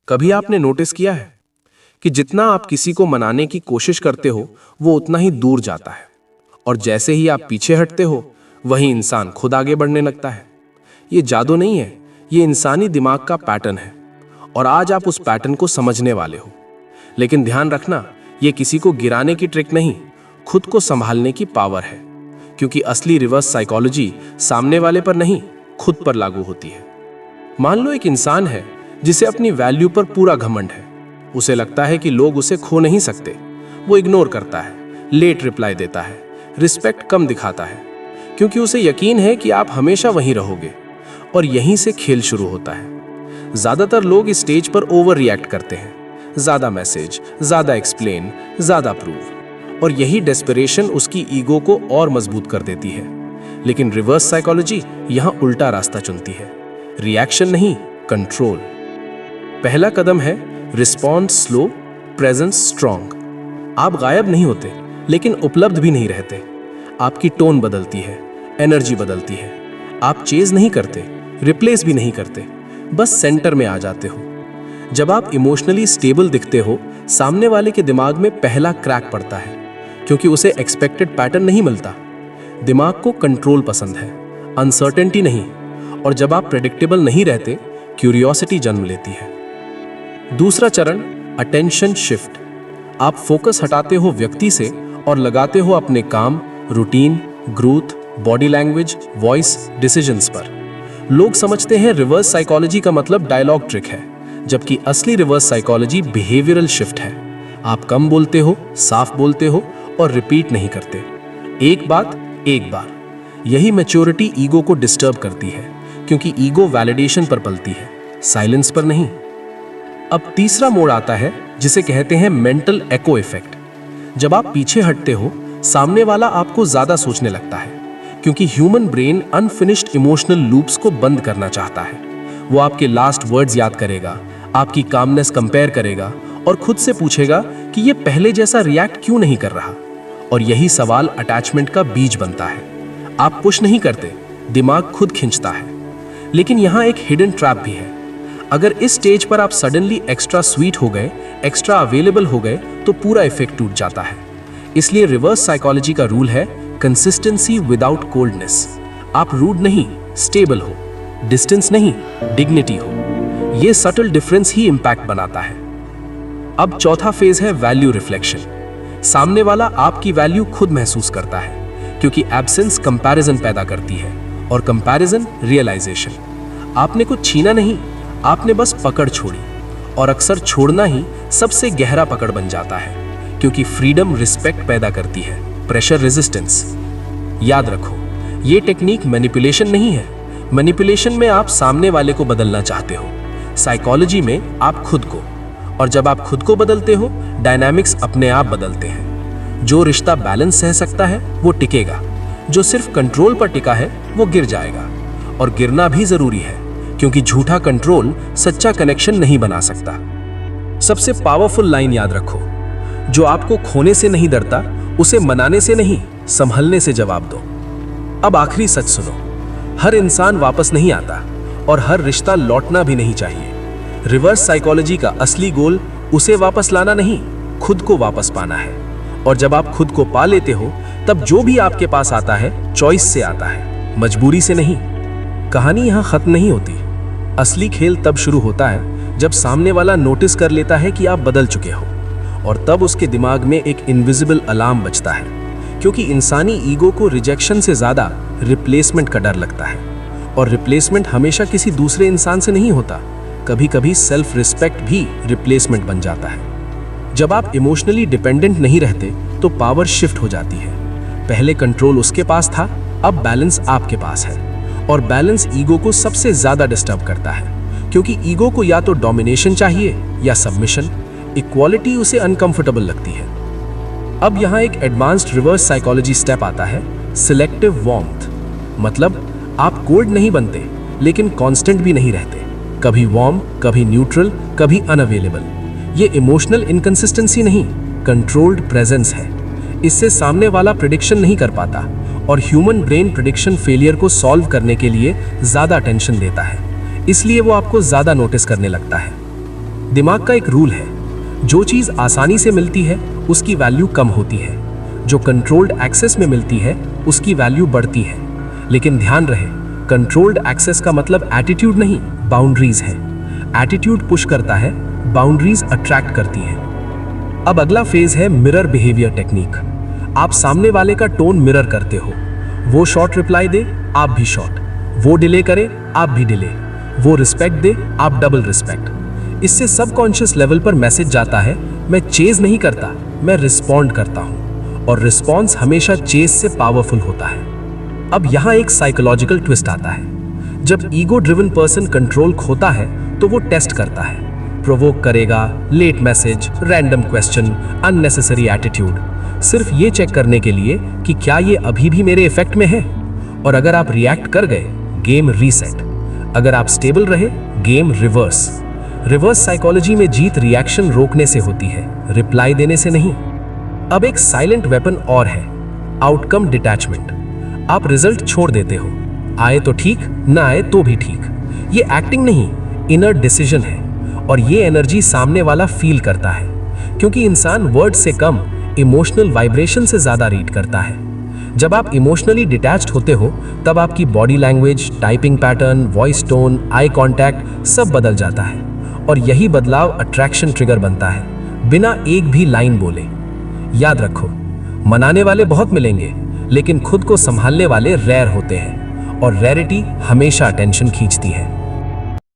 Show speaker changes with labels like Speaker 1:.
Speaker 1: कभी आपने नोटिस किया है कि जितना आप किसी को मनाने की कोशिश करते हो वो उतना ही दूर जाता है, और जैसे ही आप पीछे हटते हो वही इंसान खुद आगे बढ़ने लगता है। ये जादू नहीं है, ये इंसानी दिमाग का पैटर्न है, और आज आप उस पैटर्न को समझने वाले हो। लेकिन ध्यान रखना, ये किसी को गिराने की ट्रिक नहीं, खुद को संभालने की पावर है, क्योंकि असली रिवर्स साइकोलॉजी सामने वाले पर नहीं, खुद पर लागू होती है। मान लो एक इंसान है जिसे अपनी वैल्यू पर पूरा घमंड है। उसे लगता है कि लोग उसे खो नहीं सकते। वो इग्नोर करता है, लेट रिप्लाई देता है, रिस्पेक्ट कम दिखाता है, क्योंकि उसे यकीन है कि आप हमेशा वहीं रहोगे। और यहीं से खेल शुरू होता है। ज्यादातर लोग इस स्टेज पर ओवर रिएक्ट करते हैं, ज्यादा मैसेज, ज्यादा एक्सप्लेन, ज्यादा प्रूव, और यही डेस्परेशन उसकी ईगो को और मजबूत कर देती है। लेकिन रिवर्स साइकोलॉजी यहां उल्टा रास्ता चुनती है, रिएक्शन नहीं, कंट्रोल। पहला कदम है रिस्पॉन्स स्लो, प्रेजेंस स्ट्रॉन्ग। आप गायब नहीं होते, लेकिन उपलब्ध भी नहीं रहते। आपकी टोन बदलती है, एनर्जी बदलती है। आप चेज नहीं करते, रिप्लेस भी नहीं करते, बस सेंटर में आ जाते हो। जब आप इमोशनली स्टेबल दिखते हो, सामने वाले के दिमाग में पहला क्रैक पड़ता है, क्योंकि उसे एक्सपेक्टेड पैटर्न नहीं मिलता। दिमाग को कंट्रोल पसंद है, अनसर्टेनिटी नहीं। और जब आप प्रेडिक्टेबल नहीं रहते, क्यूरियोसिटी जन्म लेती है। दूसरा चरण, अटेंशन शिफ्ट। आप फोकस हटाते हो व्यक्ति से और लगाते हो अपने काम, routine, growth, body language, voice, decisions पर। लोग समझते हैं रिवर्स साइकोलॉजी का मतलब डायलॉग ट्रिक है, जबकि असली रिवर्स साइकोलॉजी बिहेवियरल शिफ्ट है। आप कम बोलते हो, साफ बोलते हो और रिपीट नहीं करते। एक बात एक बार। यही मैच्योरिटी ईगो को डिस्टर्ब करती है, क्योंकि ईगो वैलिडेशन पर पलती है, साइलेंस पर नहीं। अब तीसरा मोड़ आता है, जिसे कहते हैं मेंटल एको इफेक्ट। जब आप पीछे हटते हो, सामने वाला आपको ज्यादा सोचने लगता है, क्योंकि human brain unfinished emotional loops को बंद करना चाहता है। वो आपके लास्ट वर्ड्स याद करेगा, आपकी कामनेस कंपेयर करेगा और खुद से पूछेगा कि ये पहले जैसा रिएक्ट क्यों नहीं कर रहा। और यही सवाल अटैचमेंट का बीज बनता है। आप पुश नहीं करते, दिमाग खुद खींचता है। लेकिन यहाँ एक हिडन ट्रैप भी है। अगर इस स्टेज पर आप सडनली एक्स्ट्रा स्वीट हो गए, एक्स्ट्रा अवेलेबल हो गए, तो पूरा इफेक्ट टूट जाता है। इसलिए रिवर्स साइकोलॉजी का रूल है कंसिस्टेंसी विदाउट कोल्डनेस। आप रूड नहीं, स्टेबल हो, डिस्टेंस नहीं, डिग्निटी हो। यह सटल डिफरेंस ही इंपैक्ट बनाता है। अब चौथा फेज है वैल्यू रिफ्लेक्शन। सामने वाला आपकी वैल्यू खुद महसूस करता है, क्योंकि एब्सेंस कंपैरिजन पैदा करती है, और कंपैरिजन रियलाइजेशन। आपने कुछ छीना नहीं, आपने बस पकड़ छोड़ी, और अक्सर छोड़ना ही सबसे गहरा पकड़ बन जाता है, क्योंकि फ्रीडम रिस्पेक्ट पैदा करती है, प्रेशर रेजिस्टेंस। याद रखो, ये टेक्निक मैनिपुलेशन नहीं है। मैनिपुलेशन में आप सामने वाले को बदलना चाहते हो, साइकोलॉजी में आप खुद को। और जब आप खुद को बदलते हो, डायनामिक्स अपने आप बदलते हैं। जो रिश्ता बैलेंस सह सकता है वो टिकेगा, जो सिर्फ कंट्रोल पर टिका है वो गिर जाएगा। और गिरना भी जरूरी है, क्योंकि झूठा कंट्रोल सच्चा कनेक्शन नहीं बना सकता। सबसे पावरफुल लाइन याद रखो, जो आपको खोने से नहीं डरता, उसे मनाने से नहीं, संभलने से जवाब दो। अब आखिरी सच सुनो, हर इंसान वापस नहीं आता, और हर रिश्ता लौटना भी नहीं चाहिए। रिवर्स साइकोलॉजी का असली गोल उसे वापस लाना नहीं, खुद को वापस पाना है। और जब आप खुद को पा लेते हो, तब जो भी आपके पास आता है चॉइस से आता है, मजबूरी से नहीं। कहानी यहां खत्म नहीं होती। असली खेल तब शुरू होता है जब सामने वाला नोटिस कर लेता है कि आप बदल चुके हो, और तब उसके दिमाग में एक इनविजिबल अलार्म बजता है, क्योंकि इंसानी ईगो को रिजेक्शन से ज्यादा रिप्लेसमेंट का डर लगता है। और रिप्लेसमेंट हमेशा किसी दूसरे इंसान से नहीं होता, कभी कभी सेल्फ रिस्पेक्ट भी रिप्लेसमेंट बन जाता है। जब आप इमोशनली डिपेंडेंट नहीं रहते, तो पावर शिफ्ट हो जाती है। पहले कंट्रोल उसके पास था, अब बैलेंस आपके पास है। और बैलेंस ईगो को सबसे ज्यादा डिस्टर्ब करता है, क्योंकि ईगो को या तो डोमिनेशन चाहिए या सबमिशन। इक्वालिटी उसे अनकंफर्टेबल लगती है। अब यहाँ एक एडवांस्ड रिवर्स साइकोलॉजी स्टेप आता है, सिलेक्टिव वार्मथ। मतलब आप कोल्ड नहीं बनते, लेकिन कांस्टेंट भी नहीं रहते। कभी वार्म, कभी न्यूट्रल, कभी अनअवेलेबल। ये इमोशनल इनकंसिस्टेंसी नहीं, कंट्रोल्ड प्रेजेंस है। इससे सामने वाला प्रेडिक्शन नहीं कर पाता, और ह्यूमन ब्रेन प्रेडिक्शन फेलियर को सॉल्व करने के लिए ज्यादा अटेंशन देता है। इसलिए वो आपको ज्यादा नोटिस करने लगता है। दिमाग का एक रूल है, जो चीज आसानी से मिलती है उसकी वैल्यू कम होती है, जो कंट्रोल्ड एक्सेस में मिलती है उसकी वैल्यू बढ़ती है। लेकिन ध्यान रहे, कंट्रोल्ड एक्सेस का मतलब एटीट्यूड नहीं, बाउंड्रीज है। एटीट्यूड पुश करता है, बाउंड्रीज अट्रैक्ट करती हैं। अब अगला फेज है मिरर बिहेवियर टेक्निक। आप सामने वाले का टोन मिरर करते हो। वो शॉर्ट रिप्लाई दे, आप भी शॉर्ट। वो डिले करे, आप भी डिले। वो रिस्पेक्ट दे, आप डबल रिस्पेक्ट। इससे सबकॉन्शियस लेवल पर मैसेज जाता है, मैं चेज नहीं करता, मैं रिस्पॉन्ड करता हूं। और रिस्पॉन्स हमेशा चेज से पावरफुल होता है। अब यहां एक साइकोलॉजिकल ट्विस्ट आता है। जब ईगो ड्रिवन पर्सन कंट्रोल खोता है तो वो टेस्ट करता है, प्रोवोक करेगा, late message, random question, unnecessary attitude, सिर्फ ये चेक करने के लिए कि क्या ये अभी भी मेरे इफेक्ट में है। और अगर आप रिएक्ट कर गए, गेम रीसेट। अगर आप स्टेबल रहे, गेम रिवर्स। रिवर्स साइकोलॉजी में जीत रिएक्शन रोकने से होती है, रिप्लाई देने से नहीं। अब एक साइलेंट वेपन और है, आउटकम डिटैचमेंट। आप रिजल्ट छोड़ देते हो, आए तो ठीक, ना आए तो भी ठीक। ये एक्टिंग नहीं, इनर डिसीजन है। और ये एनर्जी सामने वाला फील करता है, क्योंकि इंसान वर्ड से कम इमोशनल वाइब्रेशन से ज्यादा रीड करता है। जब आप इमोशनली डिटैच्ड होते हो तब आपकी body language, typing pattern, voice tone, eye contact सब बदल जाता है। और यही बदलाव अट्रैक्शन ट्रिगर बनता है, बिना एक भी लाइन बोले। याद रखो, मनाने वाले बहुत मिलेंगे, लेकिन खुद को संभालने वाले रेयर होते हैं। और रेयरिटी हमेशा अटेंशन खींचती है।